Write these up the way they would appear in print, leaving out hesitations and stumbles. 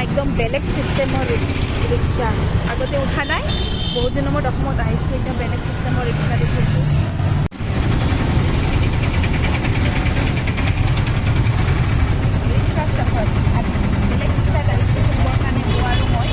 একদম বেলেগ চিষ্টেমৰ ৰিক্সা আগতে উঠা নাই বহুত দিনৰ মূৰত অসমত আহিছোঁ একদম বেলেগ চিষ্টেমৰ ৰিক্সা দেখিছোঁ ৰিক্সা চফৰ আজি বেলেগ ৰিক্সাত আহিছোঁ শুবৰ কাৰণে আৰু মই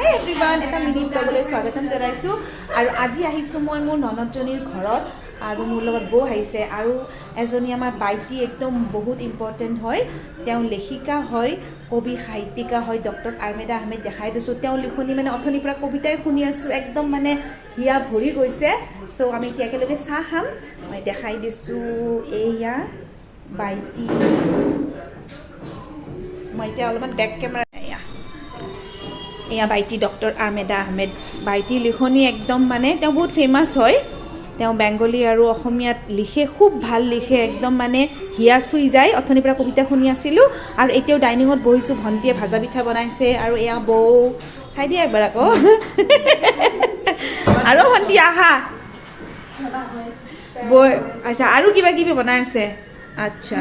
এভৰিৱান এটা মিনি ব্লগলৈ স্বাগতম জনাইছোঁ আৰু আজি আহিছোঁ মই মোৰ ননদজনীৰ ঘৰত আৰু মোৰ লগত বৌ আহিছে আৰু এজনী আমাৰ বাইটি একদম বহুত ইম্পৰ্টেণ্ট হয় তেওঁ লেখিকা হয় কবি সাহিত্যিকা হয় ডক্টৰ আৰ্মেদা আহমেদ দেখাই দিছোঁ তেওঁ লিখনি মানে অথনিৰ পৰা কবিতাই শুনি আছোঁ একদম মানে হিয়া ভৰি গৈছে চ' আমি এতিয়া একেলগে চাহ খাম মই দেখাই দিছোঁ এয়া বাইটি মই এতিয়া অলপমান বেক কেমেৰা এয়া বাইটি ডক্টৰ আৰ্মেদা আহমেদ বাইটি লিখনি একদম মানে তেওঁ বহুত ফেমাছ হয় তেওঁ বেংগলী আৰু অসমীয়াত লিখে খুব ভাল লিখে একদম মানে হিয়া চুই যায় অথনিৰ পৰা কবিতা শুনি আছিলোঁ আৰু এতিয়াও ডাইনিঙত বহিছোঁ ভণ্টিয়ে ভাজা পিঠা বনাইছে আৰু এয়া বৌ চাই দিয়া একবাৰ আকৌ আৰু ভণ্টি আহা বৌ আচ্ছা আৰু কিবা কিবি বনাই আছে আচ্ছা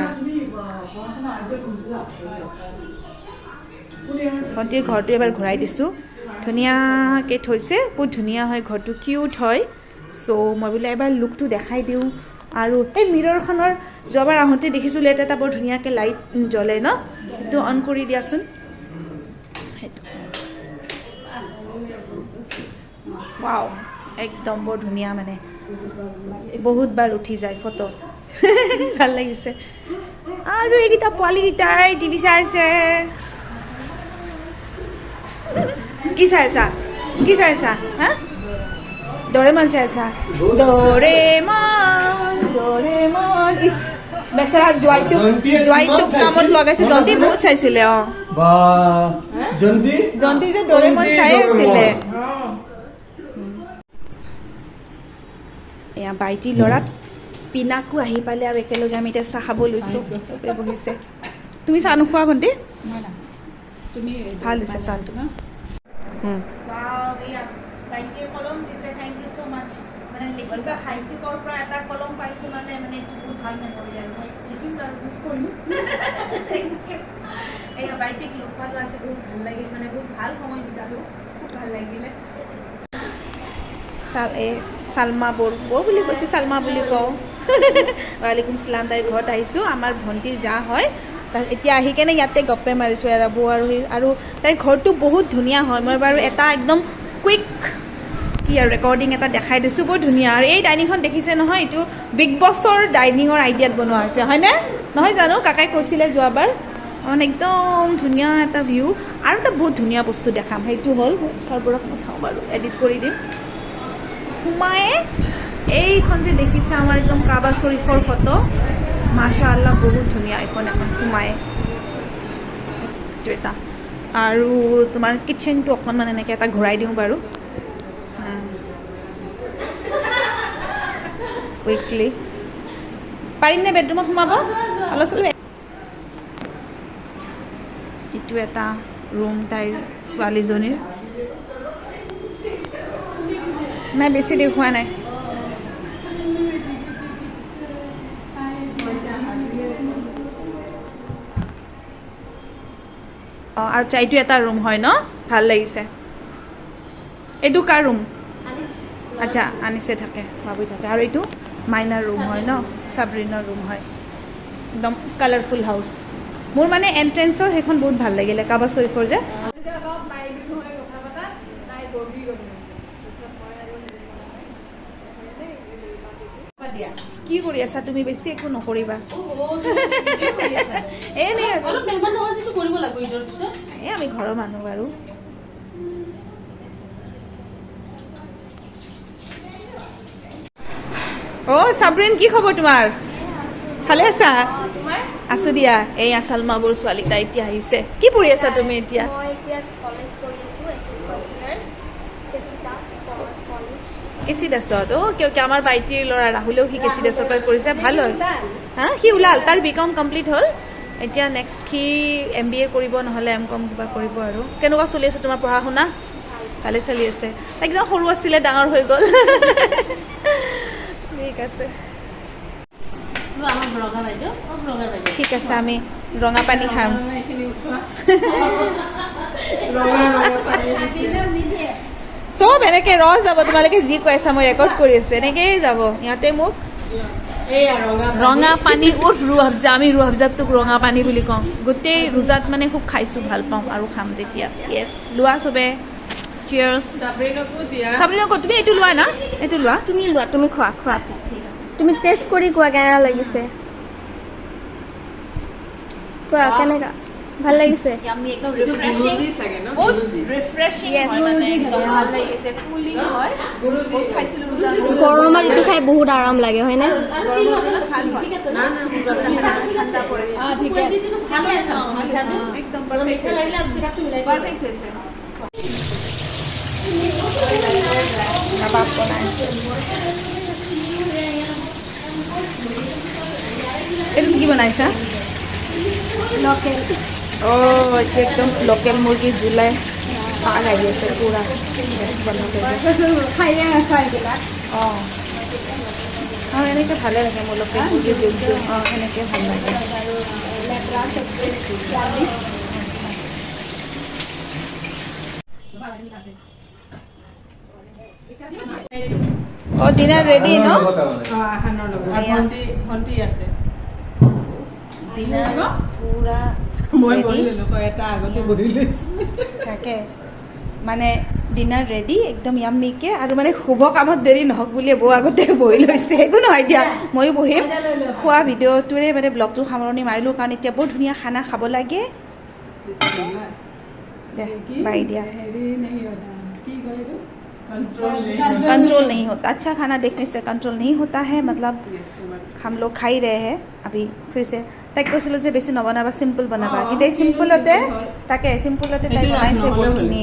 ভণ্টিৰ ঘৰটো এবাৰ ঘূৰাই দিছোঁ ধুনীয়াকৈ থৈছে বহুত ধুনীয়া হয় ঘৰটো কিউট হয় চ' মই বোলে এবাৰ লুকটো দেখাই দিওঁ আৰু এই মিৰৰখনৰ যোৱাবাৰ আহোঁতে দেখিছিলোঁ এটা বৰ ধুনীয়াকৈ লাইট জ্বলে ন সেইটো অন কৰি দিয়াচোন সেইটো ৱাও একদম বৰ ধুনীয়া মানে বহুতবাৰ উঠি যায় ফটো ভাল লাগিছে আৰু এইকেইটা পোৱালীকেইটাই টিভি চাই আছে কি চাই আছা হা ডৰেমন চাই আছা ডৰেমন ইছ বেচেৰা জোৱাইটোক কামত লগাইছে জন্তি বহুত চাইছিলে জন্তি যে ডৰেমন চাই আছিলে এয়া বাইটি ল'ৰা পিনাকো আহি পালে আৰু একেলগে আমি এতিয়া চাহ খাব লৈছোঁ চবে বহিছে তুমি চাহ নোখোৱা ভণ্টি ভাল হৈছে চাহটো বাইটিয়ে কলম দিছে থেংক ইউ ছ' মাছ মানে লেখিকা সাহিত্যিকৰ পৰা এটা কলম পাইছোঁ মানে এইটো বহুত ভাল মেমৰি আৰু মই লিখিম আৰু মিছ কৰিম এয়া বাইটিক লগ পালোঁ আছে বহুত ভাল লাগিল মানে বহুত ভাল সময় বিতালোঁ খুব ভাল লাগিলে চালমা বৌ বুলি কৈছোঁ চালমা বুলি কওঁ ৱালেকুম চালাম তাইৰ ঘৰত আহিছোঁ আমাৰ ভণ্টিৰ জা হয় এতিয়া আহি কেনে ইয়াতে গপ্পে মাৰিছোঁ আৰু বৌ আৰু তাইৰ ঘৰটো বহুত ধুনীয়া হয় মই বাৰু এটা একদম কুইক কি আৰু ৰেকৰ্ডিং এটা দেখাই দিছোঁ বৰ ধুনীয়া আৰু এই ডাইনিংখন দেখিছে নহয় এইটো বিগ বছৰ ডাইনিঙৰ আইডিয়াত বনোৱা হৈছে হয়নে নহয় জানো কাকাই কৈছিলে যোৱাবাৰ মানে একদম ধুনীয়া এটা ভিউ আৰু এটা বহুত ধুনীয়া বস্তু দেখাম সেইটো হ'ল চৰবৰক মই খাওঁ বাৰু এডিট কৰি দিম সোমায়ে এইখন যে দেখিছে আমাৰ একদম কাবা শ্বৰীফৰ ফটো মাশাআল্লাহ বহুত ধুনীয়া এখন সোমায়ে এইটো এটা আৰু তোমাৰ কিটচেনটো অকণমান এনেকৈ এটা ঘূৰাই দিওঁ বাৰু কুইকলি পাৰিম নে বেডৰুমত সোমাব অলপ চলপ এইটো এটা ৰুম তাইৰ ছোৱালীজনীৰ নাই বেছি দেখুওৱা নাই অঁ আৰু এইটো এটা ৰুম হয় ন ভাল লাগিছে এইটো কাৰ ৰুম আচ্ছা আনিছে থাকে ভাবি থাকে আৰু এইটো মাইনাৰ ৰুম হয় ন চাবৰিনৰ ৰুম হয় একদম কালাৰফুল হাউচ মোৰ মানে এণ্ট্ৰেঞ্চৰ সেইখন বহুত ভাল লাগিলে কাবা শ্বৰীফৰ যে কি কৰি আছা তুমি বেছি একো নকৰিবা আমি ঘৰৰ মানুহ বাৰু অ' চাবৰিন কি খবৰ তোমাৰ ভালে আছা আছোঁ দিয়া এই চালমা বৌৰ ছোৱালীকেইটা এতিয়া আহিছে কি পঢ়ি আছা তুমি এতিয়া কেচি দাসত কিয় আমাৰ বাইটিৰ ল'ৰা ৰাহুলেও সি কেচি দাসত কৰিছে ভাল হয় হা সি ওলাল তাৰ বিকম কমপ্লিট হ'ল এতিয়া নেক্সট সি MBA কৰিব নহ'লে MCom কিবা কৰিব আৰু কেনেকুৱা চলি আছে তোমাৰ পঢ়া শুনা ভালে চলি আছে একদম সৰু আছিলে ডাঙৰ হৈ গ'ল ঠিক আছে ঠিক আছে আমি ৰঙা পানী খাম চব এনেকৈ যাব তোমালোকে যি কৈ আছা মই ৰেকৰ্ড কৰি আছোঁ এনেকৈয়ে যাব ইহঁতে মোক ৰঙা পানী ৰু আফজা আমি ৰু আফজাটোক ৰঙা পানী বুলি কওঁ গোটেই ৰোজাত মানে খুব খাইছোঁ ভাল পাওঁ আৰু খাম তেতিয়া য়েছ লোৱা চবে চিয়াৰ্ছ চাবৰিনকো তুমি এইটো লোৱা না এইটো লোৱা তুমি লোৱা তুমি খোৱা তুমি টেষ্ট কৰি কোৱা কেনেকুৱা লাগিছে কোৱা কেনেকুৱা ভাল লাগিছে ইয়ামি একদম ৰিফ্ৰেছিং ৰিফ্ৰেছিং হয় মানে একদম ভাল লাগিছে কুলিং হয় বহুত খাইছিলোঁ গৰমত এইটো খাই বহুত আৰাম লাগে হয়নে একদম পাৰফেক্ট হৈছে কাবাব বনাইছে এইটো কি বনাইছা লোকেল অঁ এইটো একদম লোকেল মুৰ্গী জোলাই ভাল লাগি আছে পূৰা খাইয়ে আছা এইবিলাক অঁ আৰু এনেকৈ ভালে লাগে মোৰ লোকেল মুৰ্গী জোলটো অঁ এনেকৈ ভাল লাগে অঁ ডিনাৰ ৰেডি ন ডিনাৰ পূৰা তাকে মানে ডিনাৰ ৰেডি একদম য়াম্মিকে আৰু মানে শুভ কামত দেৰি নহওক বুলিয়ে বৌ আগতে বহি লৈছে একো নহয় এতিয়া ময়ো বহিম খোৱা ভিডিঅ'টোৰে মানে ব্লগটো সামৰণি মাৰিলোঁ কাৰণ এতিয়া বৰ ধুনীয়া খানা খাব লাগে দে বাই দিয়া कंट्रोल नहीं होता अच्छा खाना देखने से कंट्रोल नहीं होता है मतलब हम लोग खा ही रहे हैं अभी फिर से তাইক কৈছিলোঁ যে বেছি নবনাবা চিম্পল বনাবা কিন্তু এই চিম্পলতে তাকে চিম্পলতে তাই বনাইছে বহুতখিনি